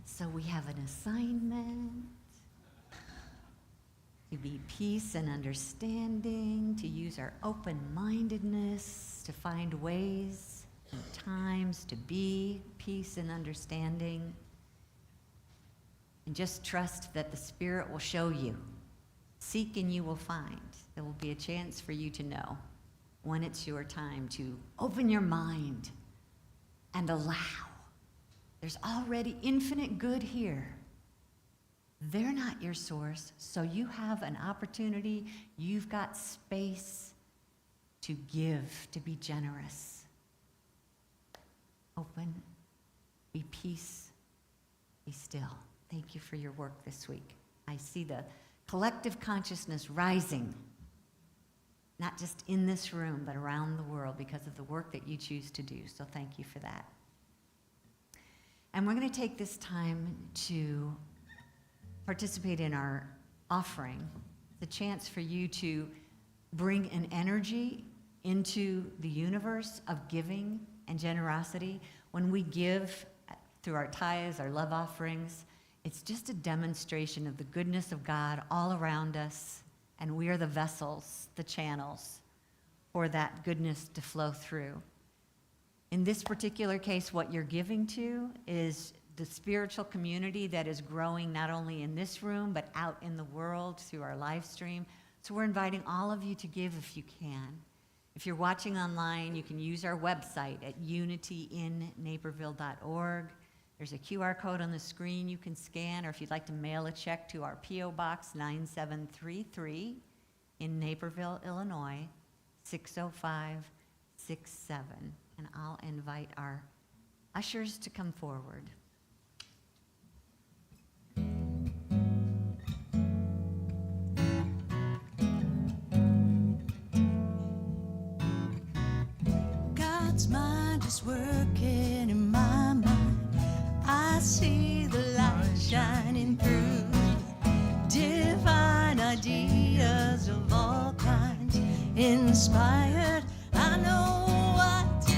So we have an assignment to be peace and understanding, to use our open-mindedness, to find ways and times to be peace and understanding, and just trust that the Spirit will show you. Seek and you will find. There will be a chance for you to know when it's your time to open your mind and allow. There's already infinite good here. They're not your source, so you have an opportunity. You've got space to give, to be generous. Open, be peace, be still. Thank you for your work this week. I see the collective consciousness rising, not just in this room, but around the world because of the work that you choose to do. So thank you for that. And we're going to take this time to participate in our offering. The chance for you to bring an energy into the universe of giving and generosity. When we give through our tithes, our love offerings, it's just a demonstration of the goodness of God all around us, and we are the vessels, the channels, for that goodness to flow through. In this particular case, what you're giving to is the spiritual community that is growing not only in this room, but out in the world through our live stream. So we're inviting all of you to give if you can. If you're watching online, you can use our website at unityinnaperville.org. There's a QR code on the screen you can scan, or if you'd like to mail a check to our P.O. Box 9733 in Naperville, Illinois, 60567. And I'll invite our ushers to come forward. God's mind is working in my mind. I see the light shining through. Divine ideas of all kinds, inspired. I know what to do.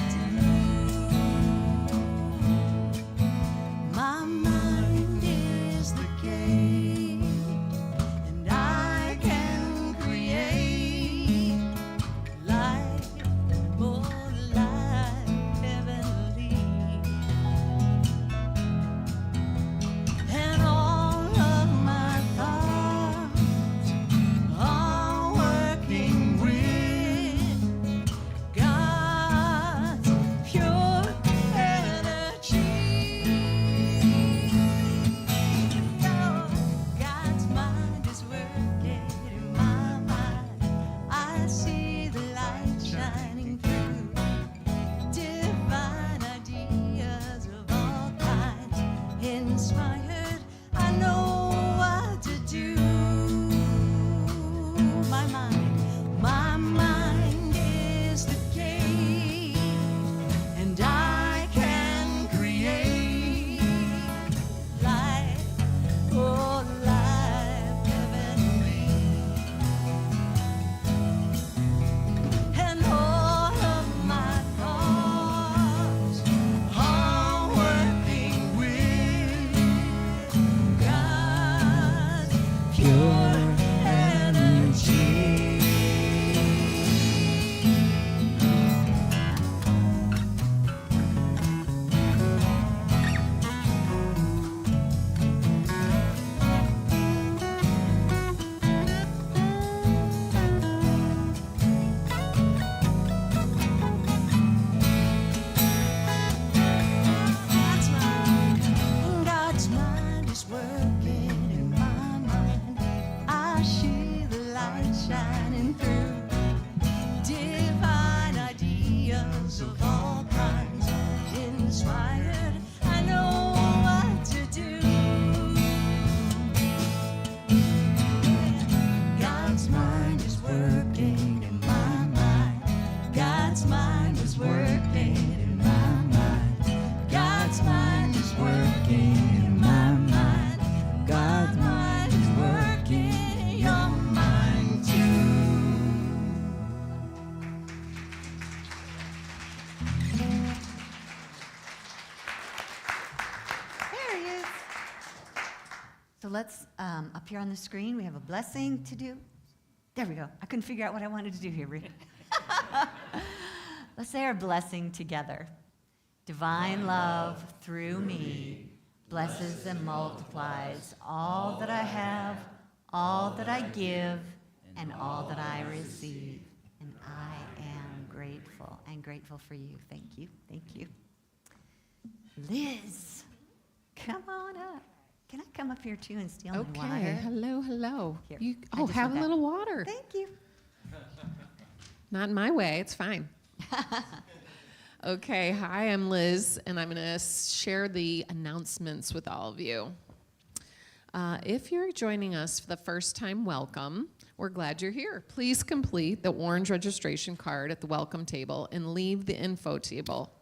My mind is the gate, and I can create life, oh, life heavenly. And all of my thoughts are working with God's pure energy. God's mind is working in my mind. I see the light shining through. Divine ideas of all kinds. Inspired, I know what to do. God's mind is working in my mind. God's mind is working in my mind. God's mind is working in my mind. God's mind is working in your mind too. There he is. So let's, up here on the screen, we have a blessing to do. There we go. I couldn't figure out what I wanted to do here, Rick. Let's say our blessing together. Divine love through me blesses and multiplies all that I have, all that I give, and all that I receive. And I am grateful and grateful for you. Thank you. Thank you. Liz, come on up. Can I come up here too and steal my Okay. water? Hello, hello. Here, You, I just have want a that. little water. Thank you. Not in my way. It's fine. Okay. Hi, I'm Liz, and I'm going to share the announcements with all of you. If you're joining us for the first time, welcome. We're glad you're here. Please complete the orange registration card at the welcome table and leave at the info table.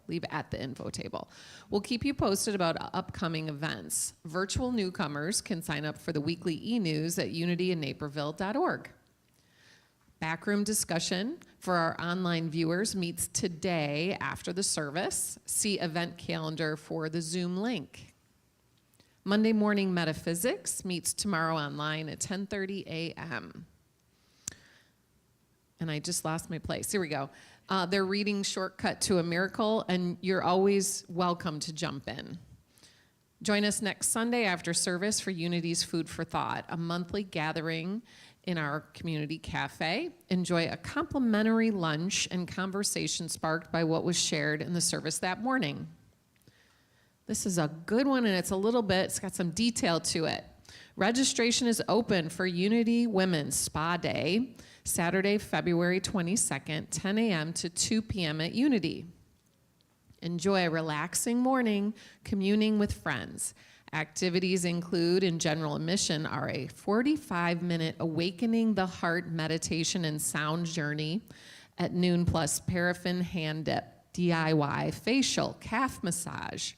We'll keep you posted about upcoming events. Virtual newcomers can sign up for the weekly e-news at unityinnaperville.org. Backroom discussion for our online viewers meets today after the service. See event calendar for the Zoom link. Monday morning metaphysics meets tomorrow online at 10:30 a.m. And I just lost my place. Here we go. They're reading Shortcut to a Miracle, and you're always welcome to jump in. Join us next Sunday after service for Unity's Food for Thought, a monthly gathering in our community cafe. Enjoy a complimentary lunch and conversation sparked by what was shared in the service that morning. This is a good one, and it's got some detail to it. Registration is open for Unity Women's Spa Day, Saturday, February 22nd, 10 a.m. to 2 p.m. at Unity. Enjoy a relaxing morning communing with friends. Activities include, in general admission, are a 45-minute Awakening the Heart meditation and sound journey at noon, plus paraffin hand dip, DIY facial, calf massage,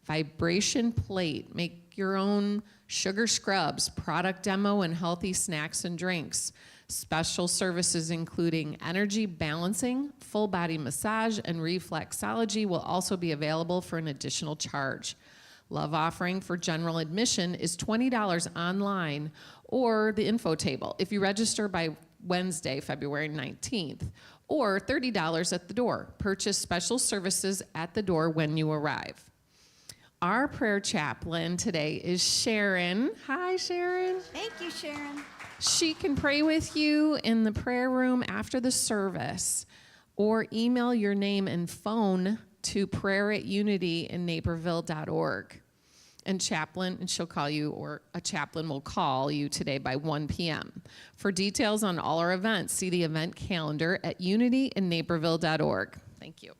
vibration plate, make your own sugar scrubs, product demo, and healthy snacks and drinks. Special services including energy balancing, full body massage, and reflexology will also be available for an additional charge. Love offering for general admission is $20 online or the info table if you register by Wednesday, February 19th, or $30 at the door. Purchase special services at the door when you arrive. Our prayer chaplain today is Sharon. Hi, Sharon. Thank you, Sharon. She can pray with you in the prayer room after the service, or email your name and phone to prayer@unityinnaperville.org. And she'll call you, or a chaplain will call you today by 1 p.m. For details on all our events, see the event calendar at unityinnaperville.org. Thank you.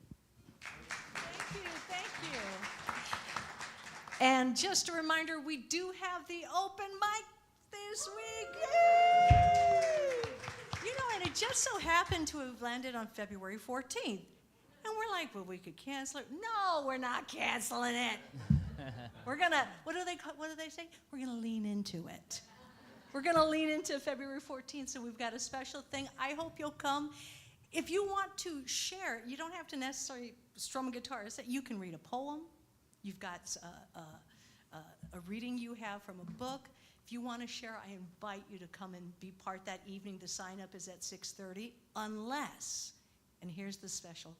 Thank you. And just a reminder, we do have the open mic this week. Yay! just so happened to have landed on February 14th. And we're like, well, we could cancel it. No, we're not canceling it. We're gonna, what do they say? We're gonna lean into it. We're gonna lean into February 14th, so we've got a special thing. I hope you'll come. If you want to share, you don't have to necessarily strum a guitar. You can read a poem. You've got a reading you have from a book. If you want to share, I invite you to come and be part that evening. The sign-up is at 6:30, unless, and here's the special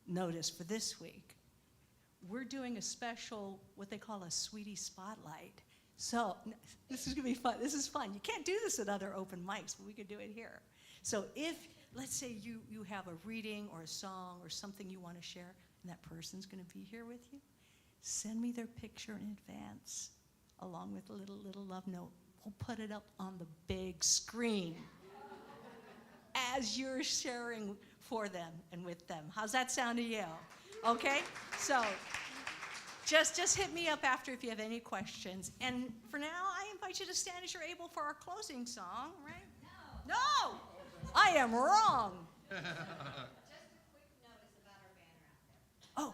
notice for this week, we're doing a special, what they call a Sweetie Spotlight. So this is going to be fun. This is fun. You can't do this at other open mics, but we could do it here. So if, let's say you have a reading or a song or something you want to share, and that person's going to be here with you, send me their picture in advance, along with a little love note. We'll put it up on the big screen as you're sharing for them and with them. How's that sound to you? Okay? So just hit me up after if you have any questions. And for now, I invite you to stand as you're able for our closing song, right? No! No! I am wrong. Just a quick notice about our banner out there. Oh.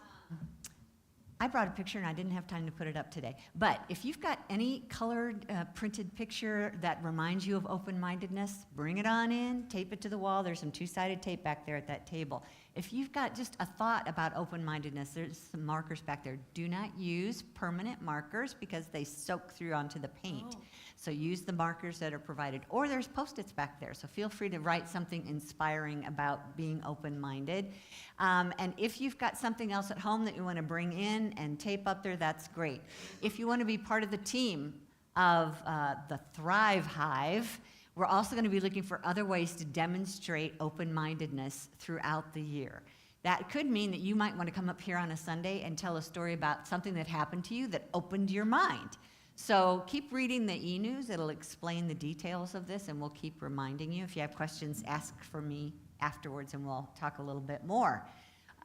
I brought a picture and I didn't have time to put it up today. But if you've got any colored printed picture that reminds you of open-mindedness, bring it on in, tape it to the wall. There's some two-sided tape back there at that table. If you've got just a thought about open-mindedness, there's some markers back there. Do not use permanent markers because they soak through onto the paint. Oh. So use the markers that are provided. Or there's Post-its back there. So feel free to write something inspiring about being open-minded. And if you've got something else at home that you want to bring in and tape up there, that's great. If you want to be part of the team of the Thrive Hive, we're also going to be looking for other ways to demonstrate open-mindedness throughout the year. That could mean that you might want to come up here on a Sunday and tell a story about something that happened to you that opened your mind. So keep reading the e-news. It'll explain the details of this, and we'll keep reminding you. If you have questions, ask for me afterwards, and we'll talk a little bit more.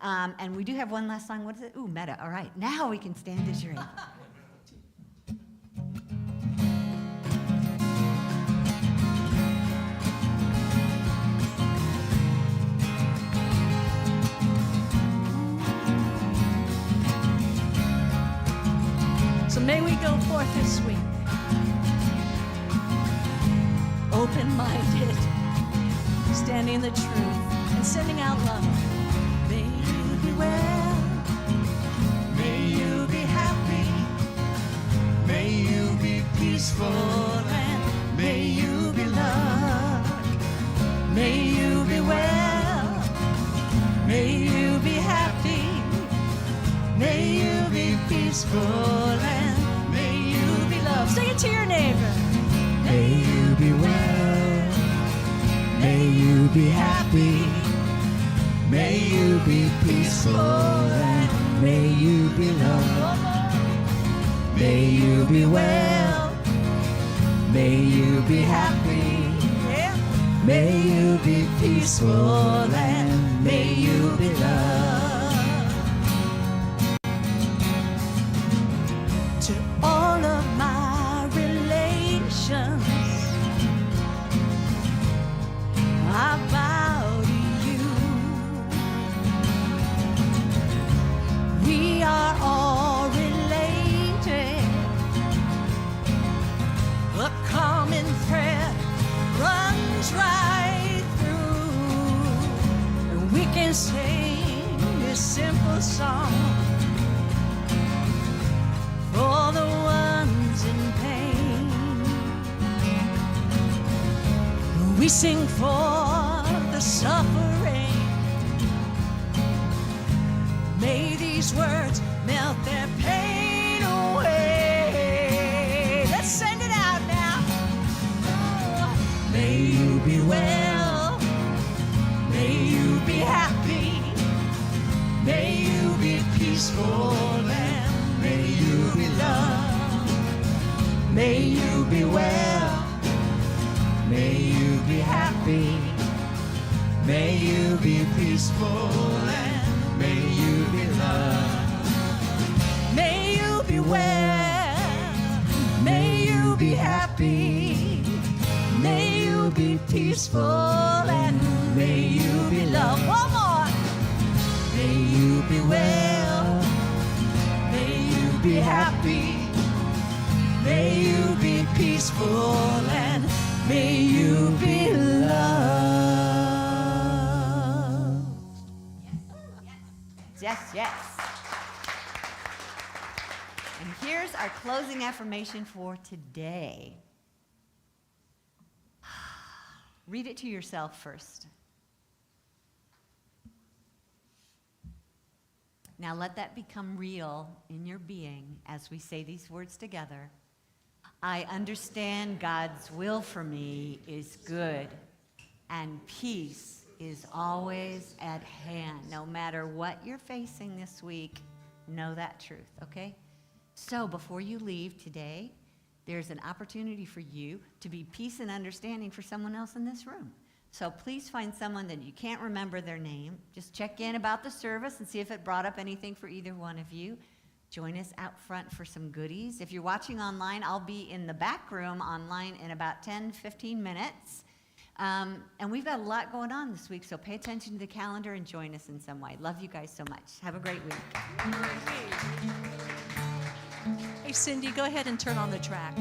And we do have one last song. What is it? Ooh, Meta. All right. Now we can stand as you're able. So may we go forth this week, open-minded, standing the truth, and sending out love. May you be well, may you be happy, may you be peaceful, and may you be loved. May you be well, may you be happy, may you be peaceful, and may you be loved. Say it to your neighbor. May you be well, may you be happy, may you be peaceful, and may you be loved. May you be well, may you be happy, may you be peaceful, and may you be loved. To all of my relations, I bow to you. We are all related. A common thread runs right through, and we can sing this simple song for the ones in pain. We sing for the suffering. May these words melt their pain away. Let's send it out now. Oh, may you be well, may you be happy, may you be peaceful, and may you be loved. May you be well, may you be happy, may you be peaceful, and may you be loved. May you be well, may you be happy, may you be peaceful, and May you be loved. One more. May you be well. May you be happy. May you be peaceful, and may you be loved. Yes, yes. And here's our closing affirmation for today. Read it to yourself first. Now let that become real in your being as we say these words together. I understand God's will for me is good, and peace is always at hand. No matter what you're facing this week, know that truth, okay? So before you leave today, there's an opportunity for you to be peace and understanding for someone else in this room. So please find someone that you can't remember their name. Just check in about the service and see if it brought up anything for either one of you. Join us out front for some goodies. If you're watching online, I'll be in the back room online in about 10, 15 minutes. And we've got a lot going on this week, so pay attention to the calendar and join us in some way. Love you guys so much. Have a great week. Hey, Cindy, go ahead and turn on the track.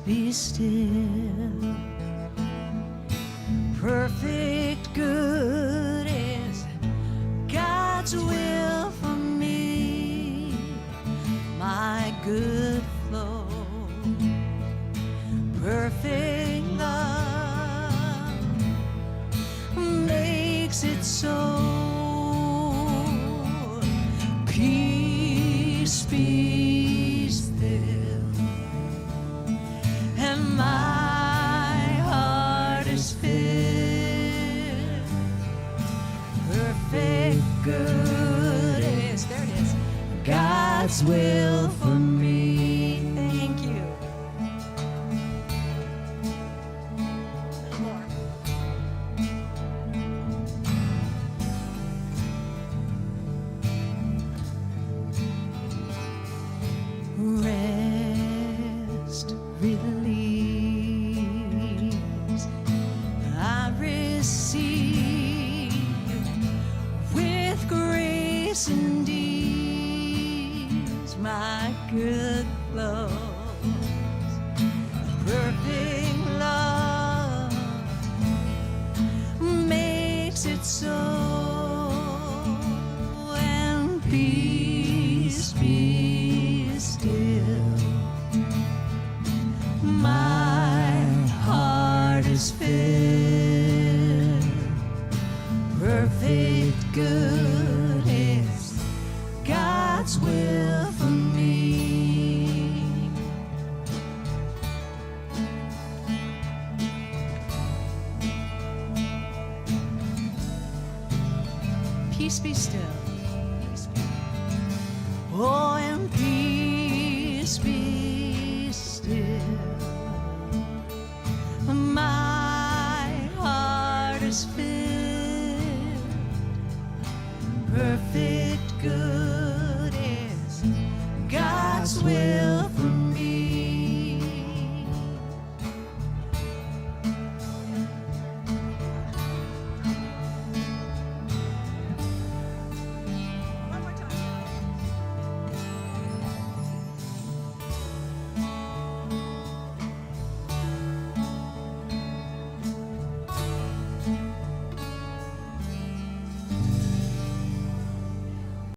Be still. Perfect good is God's will for me. My good flow. Perfect love makes it so. Peace be still. And my heart is filled. Perfect good is, there it is, God's will for me. Thank you. More. Rest, release, I receive with grace and ease. My good flows, perfect love makes it so. And peace be still. My heart is filled. Perfect good is God's will for me. Peace be still. Oh, and peace be